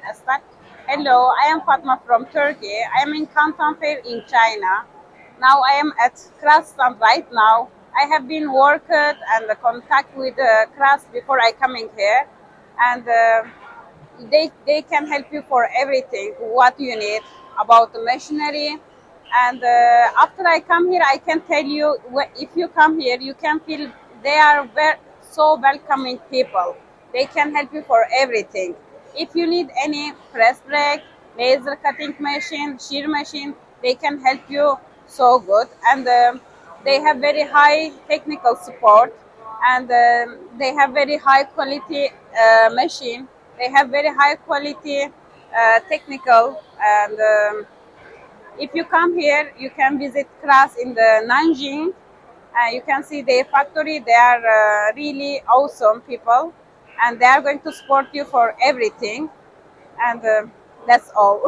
start. Hello, I am Fatma from Turkey. I am in Canton Fair in China. Now I am at KRRASS stand right now. I have been worked and contact with KRRASS before I coming here, and they can help you for everything what you need about the machinery. And after I come here, I can tell you if you come here, you can feel they are very so welcoming people. They can help you for everything. If you need any press brake, laser cutting machine, shear machine, they can help you so good. And they have very high technical support, and they have very high quality machine. They have very high quality technical. And if you come here, you can visit KRRRASS in the Nanjing. You can see their factory. They are really awesome people, and they are going to support you for everything. And that's all.